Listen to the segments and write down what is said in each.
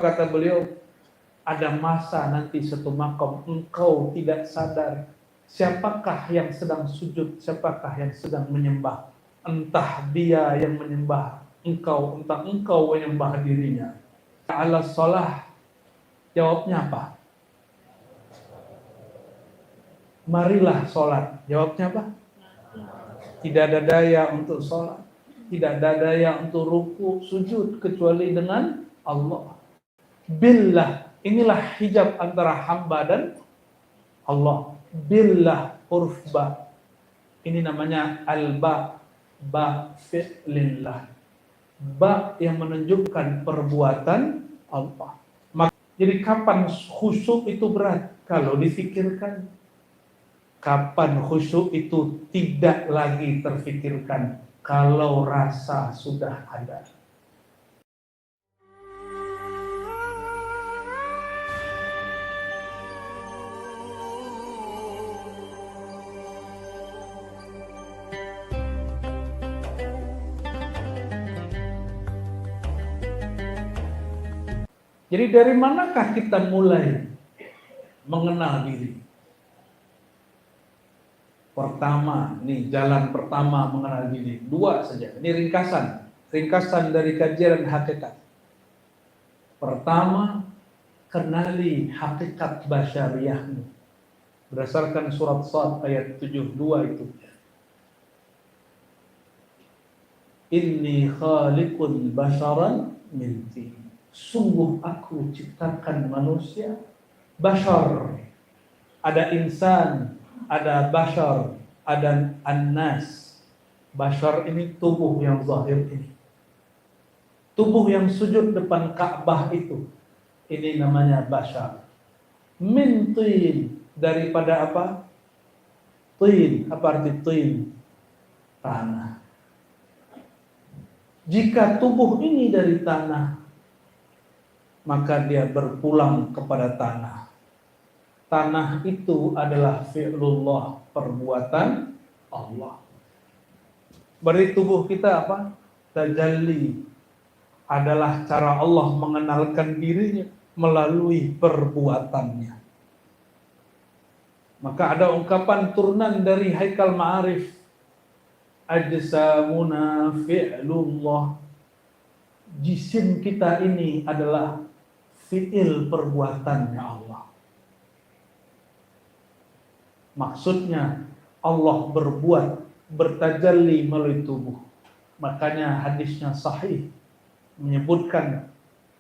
Kata beliau, ada masa nanti satu makom engkau tidak sadar siapakah yang sedang sujud, siapakah yang sedang menyembah. Entah dia yang menyembah engkau, entah engkau menyembah dirinya. Ala sholah, jawabnya apa? Marilah sholat. Jawabnya apa? Tidak ada daya untuk sholat, tidak ada daya untuk ruku, sujud kecuali dengan Allah. Billah, inilah hijab antara hamba dan Allah. Billah, huruf ba. Ini namanya al-ba, ba fi'lillah. Ba yang menunjukkan perbuatan Allah. Jadi kapan khusyuk itu berat? Kalau difikirkan. Kapan khusyuk itu tidak lagi terfikirkan? Kalau rasa sudah ada. Jadi dari manakah kita mulai mengenal diri? Pertama, nih jalan pertama mengenal diri. Dua saja, ini ringkasan dari kajian hakikat. Pertama, kenali hakikat basyariahmu. Berdasarkan surat Shad ayat 72 itu. Inni khaliqun basyaran min tin. Sungguh aku ciptakan manusia bashar. Ada insan, ada bashar, ada annas. Bashar ini tubuh yang zahir ini. Tubuh yang sujud depan Ka'bah itu. Ini namanya bashar. Min tin, daripada apa? Tin, apa arti tin? Tanah. Jika tubuh ini dari tanah, maka dia berpulang kepada tanah. Tanah itu adalah fi'lullah, perbuatan Allah. Berarti tubuh kita apa? Tajalli, adalah cara Allah mengenalkan dirinya melalui perbuatannya. Maka ada ungkapan turunan dari Haikal Ma'arif, ajsamuna fi'lullah. Jisim kita ini adalah fi'il perbuatannya Allah. Maksudnya Allah berbuat, bertajalli melalui tubuh. Makanya hadisnya sahih menyebutkan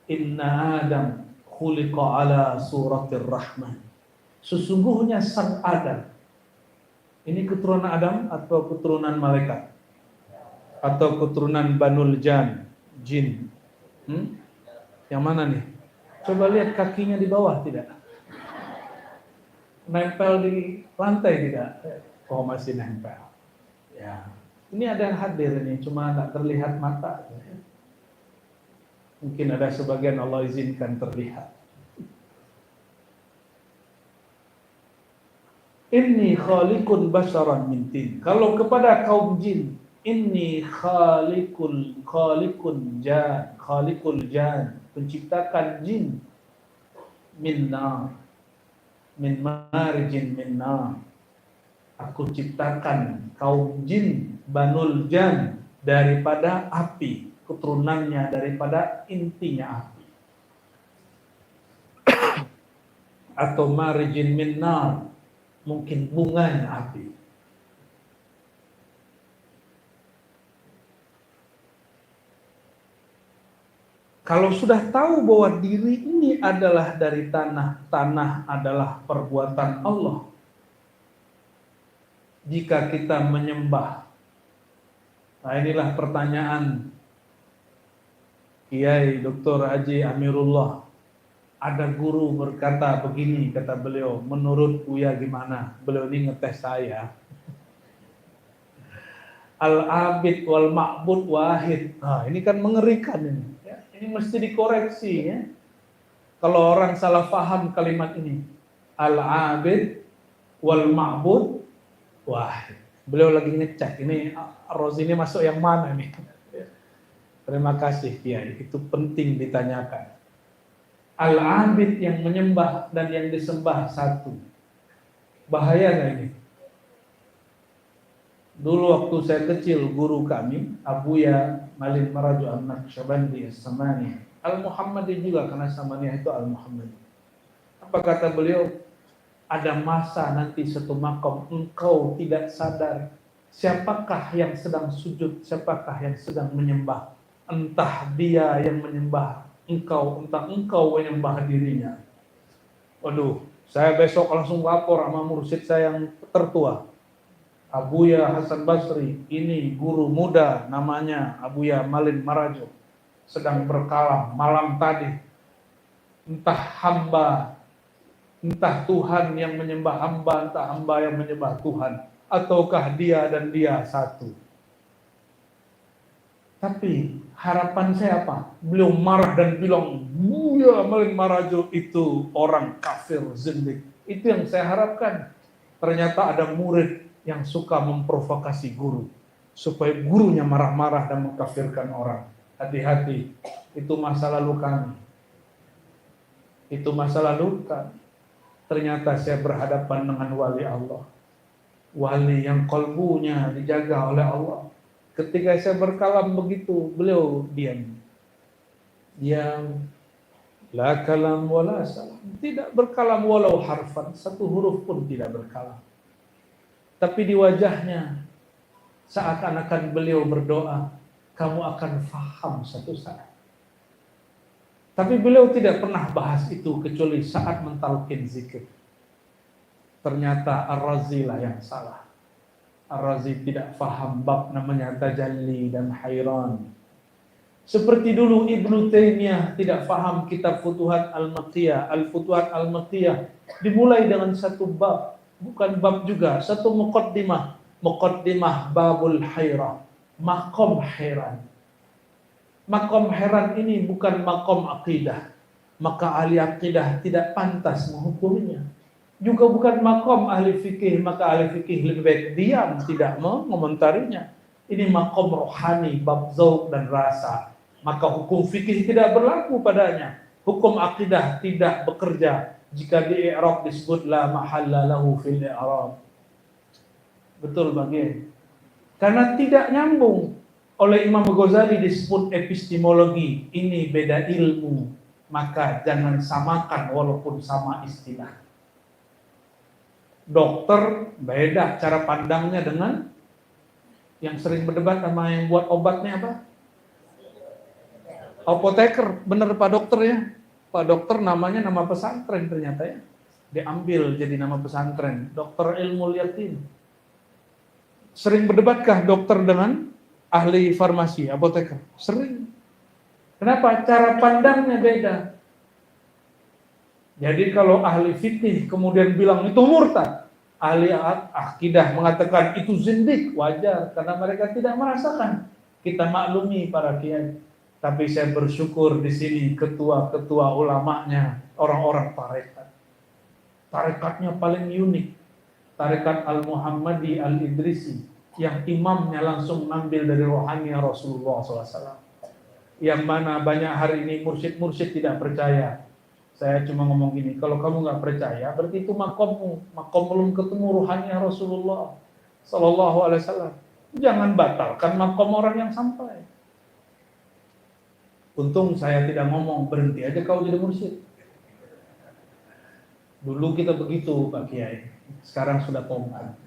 inna Adam khuliqa ala suratir rahman. Sesungguhnya sang Adam, ini keturunan Adam atau keturunan malaikat? Atau keturunan Banul Jan, jin? Yang mana nih? Coba lihat kakinya di bawah tidak? Nempel di lantai tidak? Oh masih nempel. Ya, ini ada yang hadir ini, cuma tidak terlihat mata. Mungkin ada sebagian Allah izinkan terlihat. Inni khaliqun basyaran min tin. Kalau kepada kaum jin, inni khaliqul jan, penciptakan jin min nar, min marijin min nar. Aku ciptakan kaum jin Banul Jan daripada api, keturunannya daripada intinya api. Atau marijin min nar, mungkin bunganya api. Kalau sudah tahu bahwa diri ini adalah dari tanah, tanah adalah perbuatan Allah. Jika kita menyembah, nah inilah pertanyaan Kiai Dr. Haji Amirullah. Ada guru berkata begini, kata beliau, menurut Buya gimana? Beliau ini ngetes saya. Al-abid wal ma'bud wahid. Nah, ini kan mengerikan ini. Ya, ini mesti dikoreksi ya. Kalau orang salah paham kalimat ini. Al-abid wal ma'bud wahid. Beliau lagi ngecek ini Rozi ini masuk yang mana nih? Terima kasih Kiai, itu penting ditanyakan. Al-abid yang menyembah dan yang disembah satu. Bahaya nggak ini? Dulu waktu saya kecil, guru kami, Abuya Malin Maraju An-Naqsyabandi As-Samani, Al-Muhammadi juga, karena Samaniyah itu Al-Muhammadi. Apa kata beliau? Ada masa nanti satu makom engkau tidak sadar siapakah yang sedang sujud, siapakah yang sedang menyembah. Entah dia yang menyembah engkau, entah engkau menyembah dirinya. Waduh, saya besok langsung lapor sama mursyid saya yang tertua, Abuya Hasan Basri. Ini guru muda namanya Abuya Malin Marajo, sedang berkalam malam tadi. Entah hamba, entah Tuhan yang menyembah hamba, entah hamba yang menyembah Tuhan, ataukah dia dan dia satu. Tapi harapan saya apa? Beliau marah dan bilang, Buya Malin Marajo itu orang kafir, zindik. Itu yang saya harapkan. Ternyata ada murid yang suka memprovokasi guru, supaya gurunya marah-marah dan mengkafirkan orang. Hati-hati, itu masa lalu kami. Itu masa lalu kami. Ternyata saya berhadapan dengan wali Allah. Wali yang kalbunya dijaga oleh Allah. Ketika saya berkalam begitu, beliau diam. Diam. La kalam wala salam. Tidak berkalam walau harfan. Satu huruf pun tidak berkalam. Tapi di wajahnya, seakan-akan beliau berdoa, kamu akan faham satu saat. Tapi beliau tidak pernah bahas itu kecuali saat mentalkin zikir. Ternyata Ar-Razi lah yang salah. Ar-Razi tidak faham bab namanya tajalli dan hayran. Seperti dulu Ibnu Taimiyah tidak faham kitab Futuhat Al-Makkiyah. Al-Futuhat Al-Makkiyah dimulai dengan satu bab, bukan bab juga, satu muqaddimah. Muqaddimah babul hayran, makom heran. Makom heran ini bukan makom akidah, maka ahli akidah tidak pantas menghukumnya. Juga bukan makom ahli fikih, maka ahli fikih lebih baik diam, tidak mengomentarinya. Ini makom rohani, bab zauq dan rasa, maka hukum fikih tidak berlaku padanya. Hukum akidah tidak bekerja jika di i'rab disebut la mahalla lahu fil i'rab. Betul bagi? Karena tidak nyambung. Oleh Imam Ghazali disebut epistemologi, ini beda ilmu, maka jangan samakan walaupun sama istilah. Dokter beda cara pandangnya dengan yang sering berdebat sama yang buat obatnya apa? Apoteker, bener Pak Dokter ya? Pak Dokter namanya nama pesantren ternyata ya. Diambil jadi nama pesantren, Dokter Ilmu Yakin. Sering berdebatkah dokter dengan ahli farmasi, apoteker? Sering. Kenapa? Cara pandangnya beda. Jadi kalau ahli fikih kemudian bilang itu murtad, ahli akidah mengatakan itu zindik, wajar karena mereka tidak merasakan. Kita maklumi para kiai. Tapi saya bersyukur di sini ketua-ketua ulamanya orang-orang tarekat. Tarekatnya paling unik. Tarekat Al-Muhammadi Al-Idrisi yang imamnya langsung mengambil dari rohani Rasulullah SAW. Yang mana banyak hari ini mursyid-mursyid tidak percaya. Saya cuma ngomong gini, kalau kamu nggak percaya, berarti itu makommu, makom belum ketemu ruhannya Rasulullah Sallallahu Alaihi Wasallam. Jangan batalkan makom orang yang sampai. Untung saya tidak ngomong berhenti aja kau jadi mursyid. Dulu kita begitu Pak Kiai, sekarang sudah tobat.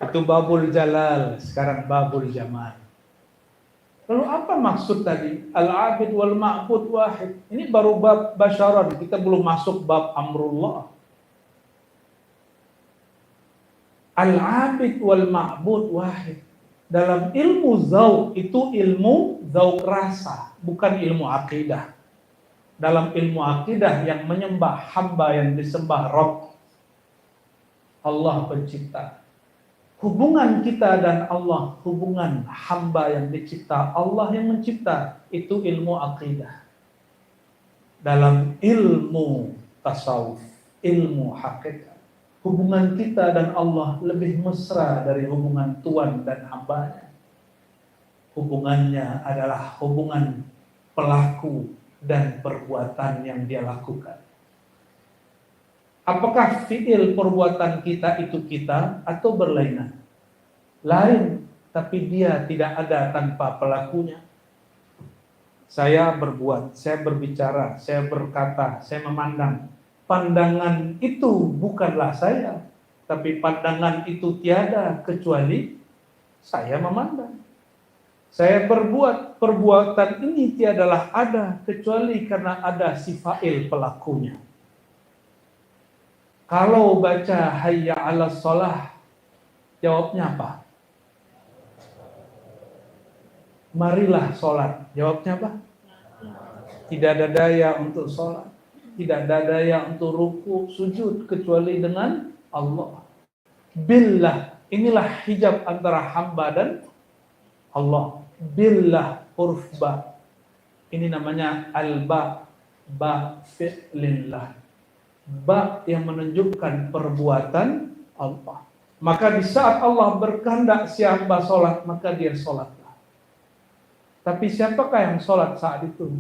Itu babul jalal, sekarang babul jamal. Lalu apa maksud tadi? Al-abid wal ma'bud wahid. Ini baru bab basyaran, kita belum masuk bab amrullah. Al-abid wal ma'bud wahid. Dalam ilmu zauq itu ilmu zauq rasa, bukan ilmu akidah. Dalam ilmu akidah yang menyembah hamba yang disembah Rabb, Allah pencipta. Hubungan kita dan Allah, hubungan hamba yang dicipta, Allah yang mencipta, itu ilmu akidah. Dalam ilmu tasawuf, ilmu hakikat, hubungan kita dan Allah lebih mesra dari hubungan Tuhan dan hambanya. Hubungannya adalah hubungan pelaku dan perbuatan yang dia lakukan. Apakah fi'il perbuatan kita itu kita atau berlainan? Lain, tapi dia tidak ada tanpa pelakunya. Saya berbuat, saya berbicara, saya berkata, saya memandang. Pandangan itu bukanlah saya, tapi pandangan itu tiada kecuali saya memandang. Saya berbuat, perbuatan ini tiadalah ada kecuali karena ada si fa'il pelakunya. Kalau baca hayya 'alas shalah, jawabnya apa? Marilah sholat. Jawabnya apa? Tidak ada daya untuk sholat, tidak ada daya untuk ruku, sujud kecuali dengan Allah. Billah, inilah hijab antara hamba dan Allah. Billah huruf ba. Ini namanya al-ba, ba fi'lillah. Ba yang menunjukkan perbuatan Allah. Maka di saat Allah berkehendak si hamba sholat, maka dia sholatlah. Tapi siapakah yang sholat saat itu?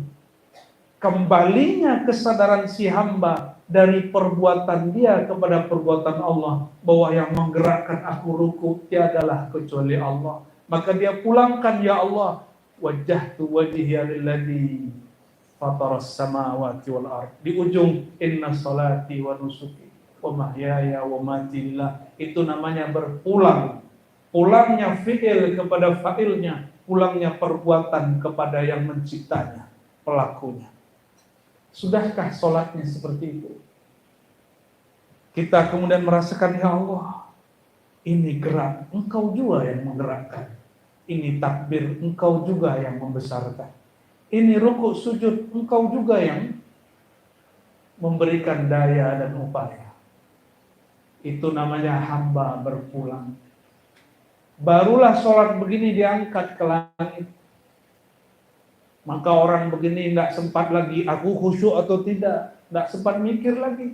Kembalinya kesadaran si hamba dari perbuatan dia kepada perbuatan Allah, bahwa yang menggerakkan aku ruku tiadalah kecuali Allah. Maka dia pulangkan, ya Allah, wajjahtu wajhiya lilladzi fataras samawati wal ard. Di ujung inna salati wa nusuki wa mahyaya wa mati lillah. Itu namanya berpulang. Pulangnya fi'il kepada fa'ilnya, pulangnya perbuatan kepada yang menciptanya, pelakunya. Sudahkah sholatnya seperti itu? Kita kemudian merasakan, ya Allah, ini gerak, Engkau juga yang menggerakkan. Ini takbir, Engkau juga yang membesarkan. Ini rukuk sujud, Engkau juga yang memberikan daya dan upaya. Itu namanya hamba berpulang. Barulah sholat begini diangkat ke langit. Maka orang begini tidak sempat lagi, aku khusyuk atau tidak. Tidak sempat mikir lagi.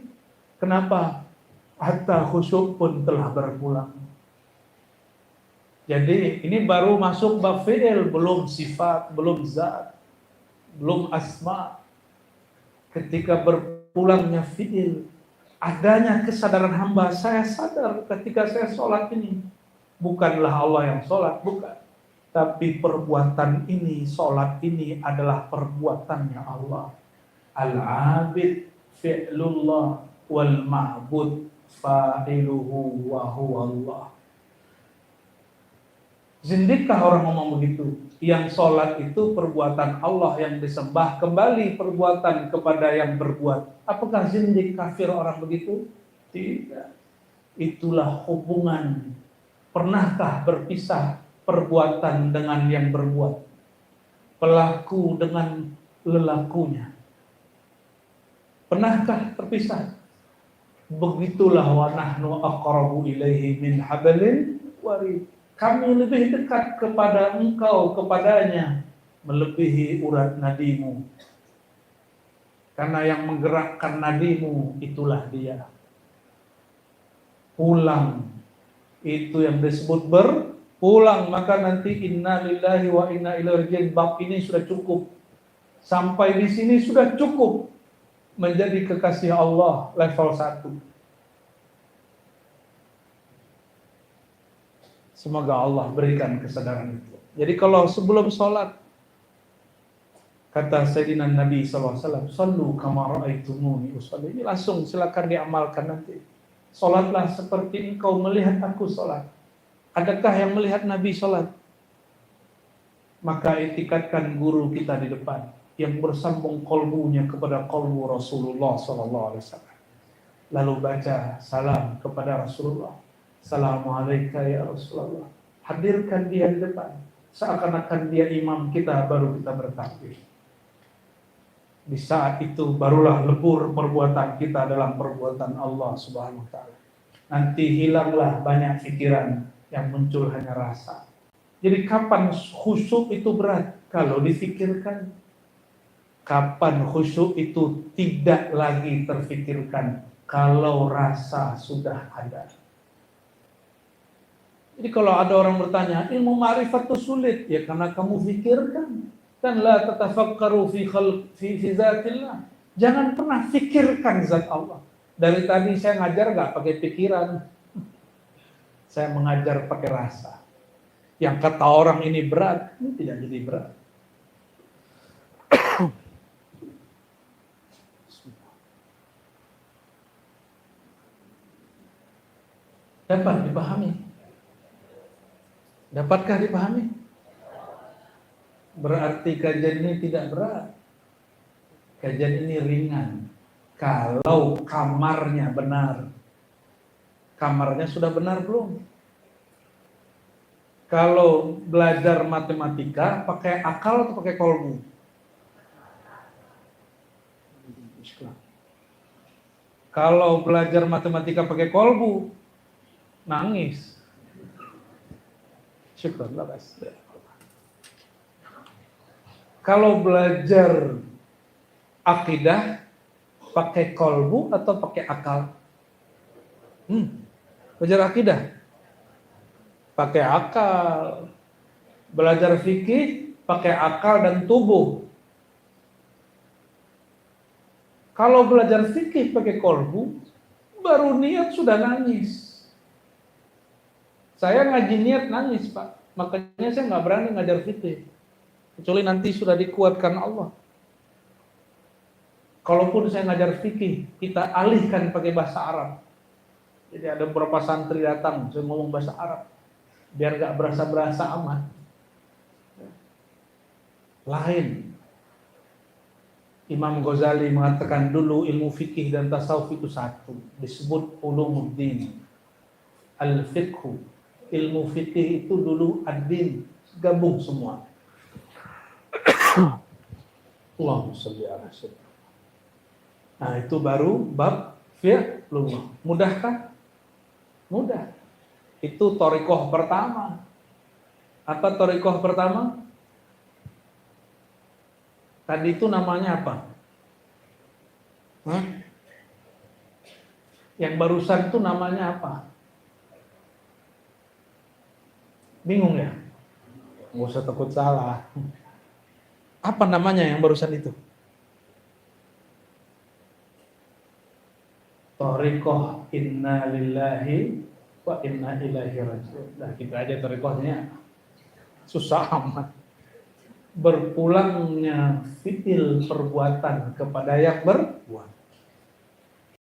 Kenapa? Hatta khusyuk pun telah berpulang. Jadi ini baru masuk bab fi'il, belum sifat, belum zat, belum asma. Ketika berpulangnya fi'il, adanya kesadaran hamba, saya sadar ketika saya sholat ini, bukanlah Allah yang sholat, bukan. Tapi perbuatan ini, sholat ini adalah perbuatannya Allah. Al-abid fi'lullah wal ma'bud fa'iluhu wa huwa Allah. Zindikkah orang ngomong begitu? Yang sholat itu perbuatan Allah yang disembah, kembali perbuatan kepada yang berbuat. Apakah zindik, kafir orang begitu? Tidak. Itulah hubungan. Pernahkah berpisah perbuatan dengan yang berbuat? Pelaku dengan lelakunya. Pernahkah terpisah? Begitulah wa nahnu aqrabu ilaihi min hablil warid. Kami lebih dekat kepada engkau, kepadanya, melebihi urat nadimu. Karena yang menggerakkan nadimu, itulah dia. Pulang. Itu yang disebut berpulang. Maka nanti inna lillahi wa inna ilaihi raji'un. Bab ini sudah cukup. Sampai di sini sudah cukup menjadi kekasih Allah level 1. Semoga Allah berikan kesadaran itu. Jadi kalau sebelum sholat, kata Sayyidina Nabi SAW, sallu kama ra'aitumuni usalli. Ini langsung silakan diamalkan nanti. Sholatlah seperti engkau melihat aku sholat. Adakah yang melihat Nabi sholat? Maka etikatkan guru kita di depan, yang bersambung kolbunya kepada kolbu Rasulullah SAW. Lalu baca salam kepada Rasulullah. Assalamualaikum ya Rasulullah. Hadirkan dia di depan, seakan-akan dia imam kita, baru kita bertakbir. Di saat itu barulah lebur perbuatan kita dalam perbuatan Allah Subhanahu wa taala. Nanti hilanglah banyak pikiran, yang muncul hanya rasa. Jadi kapan khusyuk itu berat? Kalau difikirkan. Kapan khusyuk itu tidak lagi terfikirkan? Kalau rasa sudah ada. Jadi kalau ada orang bertanya, ilmu ma'rifat itu sulit, ya karena kamu fikirkan. Dan la tatafakkaru fi zatillah. Jangan pernah fikirkan zat Allah. Dari tadi saya ngajar nggak pakai pikiran, saya mengajar pakai rasa. Yang kata orang ini berat, ini tidak jadi berat. Dapat dipahami? Dapatkah dipahami? Berarti kajian ini tidak berat. Kajian ini ringan. Kalau kamarnya benar. Kamarnya sudah benar belum? Kalau belajar matematika pakai akal atau pakai kolbu? Kalau belajar matematika pakai kolbu, nangis. Syukurlah, Mas. Kalau belajar akidah pakai kolbu atau pakai akal? Belajar akidah pakai akal. Belajar fikih pakai akal dan tubuh. Kalau belajar fikih pakai kolbu, baru niat sudah nangis. Saya ngaji niat nangis, Pak. Makanya saya nggak berani ngajar fikih. Kecuali nanti sudah dikuatkan Allah. Kalaupun saya ngajar fikih, kita alihkan pakai bahasa Arab. Jadi ada beberapa santri datang, saya ngomong bahasa Arab. Biar gak berasa-berasa amat. Lain. Imam Ghazali mengatakan dulu ilmu fikih dan tasawuf itu satu. Disebut ulumuddin. Al-fiqhu. Ilmu fikih itu dulu ad-din. Gabung semua. Allahumma shalli ala sayyidina. Nah, itu baru bab fiqh. Mudahkah? Mudah. Itu thariqah pertama. Apa thariqah pertama? Tadi itu namanya apa? Yang barusan itu namanya apa? Bingung ya? Nggak usah takut salah. Apa namanya yang barusan itu? Thariqah inna lillahi wa inna ilaihi raji'un. Nah, kita aja thariqahnya susah amat. Berpulangnya fi'il perbuatan kepada yang berbuat.